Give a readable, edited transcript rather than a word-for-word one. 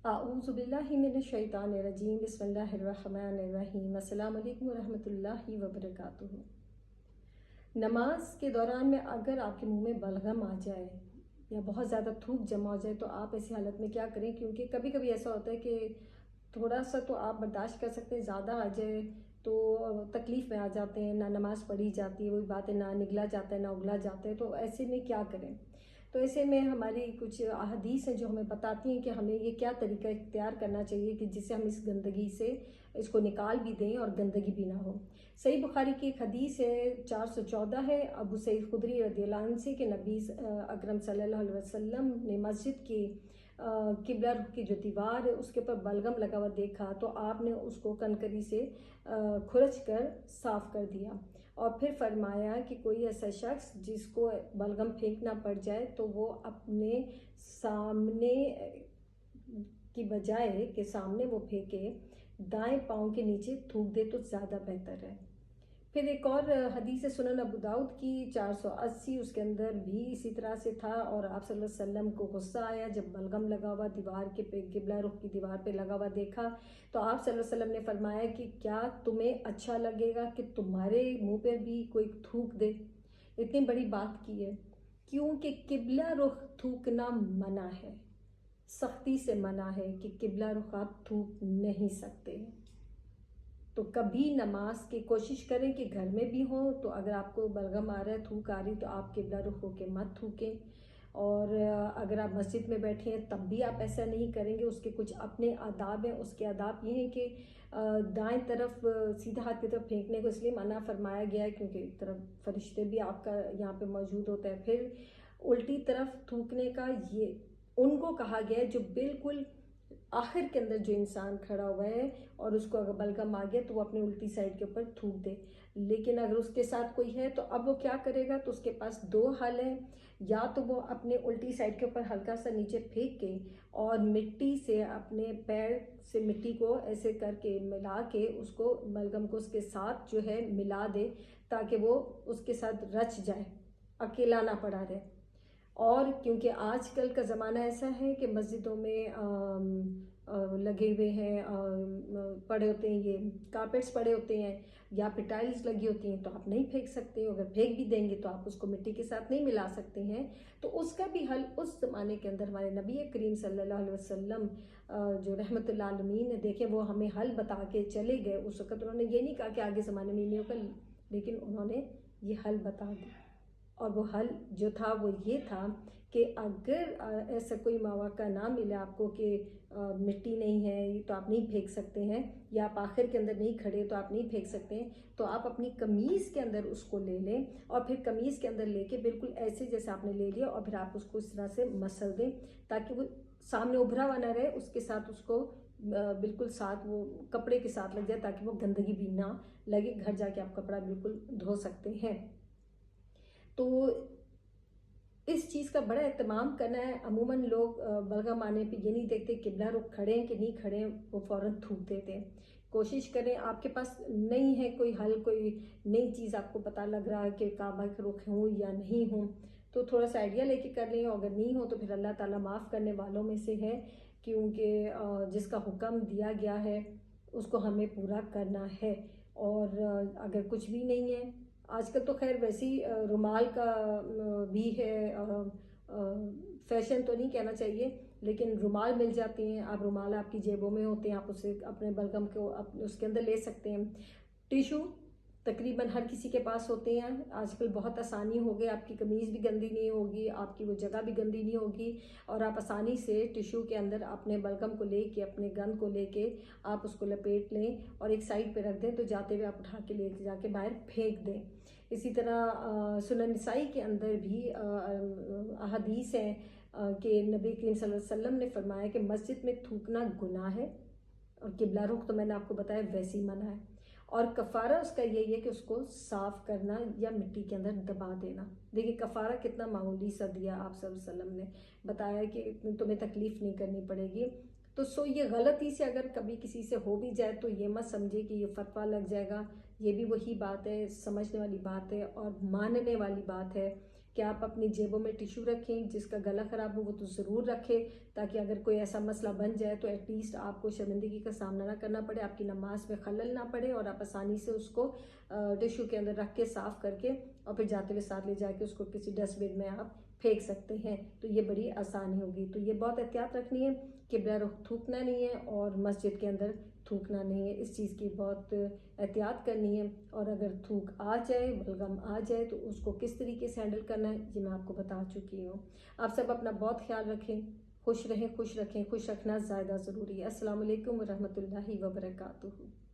اعوذ باللہ من الشیطان الرجیم بسم اللہ الرحمن الرحیم السلام علیکم ورحمۃ اللہ وبرکاتہ۔ نماز کے دوران میں اگر آپ کے منہ میں بلغم آ جائے یا بہت زیادہ تھوک جمع ہو جائے تو آپ ایسی حالت میں کیا کریں، کیونکہ کبھی کبھی ایسا ہوتا ہے کہ تھوڑا سا تو آپ برداشت کر سکتے ہیں، زیادہ آ جائے تو تکلیف میں آ جاتے ہیں، نہ نماز پڑھی جاتی ہے، وہی بات ہے، نہ نگلا جاتا ہے نہ اگلا جاتا ہے، تو ایسے میں کیا کریں؟ تو ایسے میں ہماری کچھ احادیث ہیں جو ہمیں بتاتی ہیں کہ ہمیں یہ کیا طریقہ اختیار کرنا چاہیے کہ جس سے ہم اس گندگی سے اس کو نکال بھی دیں اور گندگی بھی نہ ہو۔ صحیح بخاری کی ایک حدیث ہے 414 ہے، ابو سعید خدری رضی اللہ عنہ سے، کہ نبی اکرم صلی اللہ علیہ وسلم نے مسجد کی قبلہ رخ کی جو دیوار ہے اس کے اوپر بلغم لگا ہوا دیکھا تو آپ نے اس کو کنکری سے کھرچ کر صاف کر دیا، اور پھر فرمایا کہ کوئی ایسا شخص جس کو بلغم پھینکنا پڑ جائے تو وہ اپنے سامنے کی بجائے کہ سامنے وہ پھینکے، دائیں پاؤں کے نیچے تھوک دے تو زیادہ بہتر ہے۔ پھر ایک اور حدیث سنن ابو داؤد کی 480، اس کے اندر بھی اسی طرح سے تھا، اور آپ صلی اللہ علیہ وسلم کو غصہ آیا جب بلغم لگا ہوا دیوار کے پہ، قبلہ رخ کی دیوار پہ لگا ہوا دیکھا تو آپ صلی اللہ علیہ وسلم نے فرمایا کہ کیا تمہیں اچھا لگے گا کہ تمہارے منہ پہ بھی کوئی تھوک دے؟ اتنی بڑی بات کی ہے، کیونکہ قبلہ رخ تھوکنا منع ہے، سختی سے منع ہے کہ قبلہ رخ آپ تھوک نہیں سکتے۔ تو کبھی نماز کی کوشش کریں کہ گھر میں بھی ہوں تو اگر آپ کو بلغم آ رہا ہے، تھوک آ رہی، تو آپ قبلہ رخ ہو کے مت تھوکیں، اور اگر آپ مسجد میں بیٹھے ہیں تب بھی آپ ایسا نہیں کریں گے۔ اس کے کچھ اپنے آداب ہیں، اس کے آداب یہ ہیں کہ دائیں طرف سیدھا ہاتھ کی طرف پھینکنے کو اس لیے منع فرمایا گیا ہے کیونکہ ایک طرف فرشتے بھی آپ کا یہاں پہ موجود ہوتا ہے۔ پھر الٹی طرف تھوکنے کا یہ ان کو کہا گیا ہے جو بالکل آخر کے اندر جو انسان کھڑا ہوا ہے اور اس کو اگر بلغم آ گیا تو وہ اپنے الٹی سائڈ کے اوپر تھوک دے، لیکن اگر اس کے ساتھ کوئی ہے تو اب وہ کیا کرے گا؟ تو اس کے پاس دو حل ہیں، یا تو وہ اپنے الٹی سائڈ کے اوپر ہلکا سا نیچے پھینک کے اور مٹی سے اپنے پیر سے مٹی کو ایسے کر کے ملا کے اس کو بلغم کو اس کے ساتھ جو ہے ملا دے تاکہ وہ اس کے ساتھ رچ جائے، اکیلا نہ پڑا رہے۔ اور کیونکہ آج کل کا زمانہ ایسا ہے کہ مسجدوں میں لگے ہوئے ہیں، پڑے ہوتے ہیں، یہ کارپیٹس پڑے ہوتے ہیں یا پھر ٹائلز لگی ہوتی ہیں، تو آپ نہیں پھینک سکتے، اگر پھینک بھی دیں گے تو آپ اس کو مٹی کے ساتھ نہیں ملا سکتے ہیں۔ تو اس کا بھی حل اس زمانے کے اندر ہمارے نبی کریم صلی اللہ علیہ وسلم جو رحمۃ اللہ عالمین نے دیکھے وہ ہمیں حل بتا کے چلے گئے۔ اس وقت انہوں نے یہ نہیں کہا کہ آگے زمانے میں نہیں ہوگا، لیکن انہوں نے یہ حل بتا دیا، اور وہ حل جو تھا وہ یہ تھا کہ اگر ایسا کوئی مواقع نہ ملے آپ کو کہ مٹی نہیں ہے تو آپ نہیں پھینک سکتے ہیں، یا آپ آخر کے اندر نہیں کھڑے تو آپ نہیں پھینک سکتے ہیں، تو آپ اپنی قمیض کے اندر اس کو لے لیں، اور پھر قمیض کے اندر لے کے بالکل ایسے جیسے آپ نے لے لیا، اور پھر آپ اس کو اس طرح سے مسل دیں تاکہ وہ سامنے ابھرا ہوا نہ رہے، اس کے ساتھ اس کو بالکل ساتھ وہ کپڑے کے ساتھ لگ جائے تاکہ وہ گندگی بھی نہ لگے، گھر جا کے آپ کپڑا بالکل دھو سکتے ہیں۔ تو اس چیز کا بڑا اہتمام کرنا ہے۔ عموماً لوگ بلغم آنے پہ یہ نہیں دیکھتے قبلہ رخ کھڑے ہیں کہ نہیں کھڑے ہیں، وہ فوراً تھوک دیتے ہیں۔ کوشش کریں، آپ کے پاس نہیں ہے کوئی حل، کوئی نئی چیز آپ کو پتہ لگ رہا ہے کہ کعبہ کے رخ ہوں یا نہیں ہوں، تو تھوڑا سا آئیڈیا لے کے کر لیں، اگر نہیں ہو تو پھر اللہ تعالیٰ معاف کرنے والوں میں سے ہے، کیونکہ جس کا حکم دیا گیا ہے اس کو ہمیں پورا کرنا ہے۔ اور اگر کچھ بھی نہیں ہے، آج کل تو خیر ویسے ہی رومال کا بھی ہے، فیشن تو نہیں کہنا چاہیے، لیکن رومال مل جاتے ہیں، آپ رومال آپ کی جیبوں میں ہوتے ہیں، آپ اسے اپنے بلغم کو اس کے اندر لے سکتے ہیں۔ ٹیشو تقریباً ہر کسی کے پاس ہوتے ہیں، آج کل بہت آسانی ہو گئی، آپ کی قمیض بھی گندی نہیں ہوگی، آپ کی وہ جگہ بھی گندی نہیں ہوگی، اور آپ آسانی سے ٹیشو کے اندر اپنے بلغم کو لے کے، اپنے گند کو لے کے آپ اس کو لپیٹ لیں اور ایک سائڈ پہ رکھ دیں، تو جاتے ہوئے آپ اٹھا کے لے جا کے باہر پھینک دیں۔ اسی طرح سنن نسائی کے اندر بھی احادیث ہیں کہ نبی کریم صلی اللہ علیہ وسلم نے فرمایا کہ مسجد میں تھوکنا گناہ ہے، اور قبلہ رخ تو میں نے آپ کو بتایا ویسی منع ہے، اور کفارہ اس کا یہی ہے کہ اس کو صاف کرنا یا مٹی کے اندر دبا دینا۔ دیکھیے کفارہ کتنا معمولی سا دیا آپ صلی اللہ علیہ وسلم نے، بتایا کہ تمہیں تکلیف نہیں کرنی پڑے گی۔ تو یہ غلطی سے اگر کبھی کسی سے ہو بھی جائے تو یہ مت سمجھے کہ یہ فتویٰ لگ جائے گا، یہ بھی وہی بات ہے، سمجھنے والی بات ہے اور ماننے والی بات ہے کہ آپ اپنی جیبوں میں ٹیشو رکھیں، جس کا گلا خراب ہو وہ تو ضرور رکھیں، تاکہ اگر کوئی ایسا مسئلہ بن جائے تو ایٹ لیسٹ آپ کو شرمندگی کا سامنا نہ کرنا پڑے، آپ کی نماز میں خلل نہ پڑے، اور آپ آسانی سے اس کو ٹیشو کے اندر رکھ کے صاف کر کے اور پھر جاتے ہوئے ساتھ لے جا کے اس کو کسی ڈسٹ بن میں آپ پھینک سکتے ہیں، تو یہ بڑی آسانی ہوگی۔ تو یہ بہت احتیاط رکھنی ہے، قبلہ رخ تھوکنا نہیں ہے اور مسجد کے اندر تھوکنا نہیں ہے، اس چیز کی بہت احتیاط کرنی ہے۔ اور اگر تھوک آ جائے، بلغم آ جائے، تو اس کو کس طریقے سے ہینڈل کرنا ہے یہ میں آپ کو بتا چکی ہوں۔ آپ سب اپنا بہت خیال رکھیں، خوش رہیں، خوش رکھیں، خوش رکھنا زیادہ ضروری ہے۔ السلام علیکم ورحمۃ اللہ وبرکاتہ۔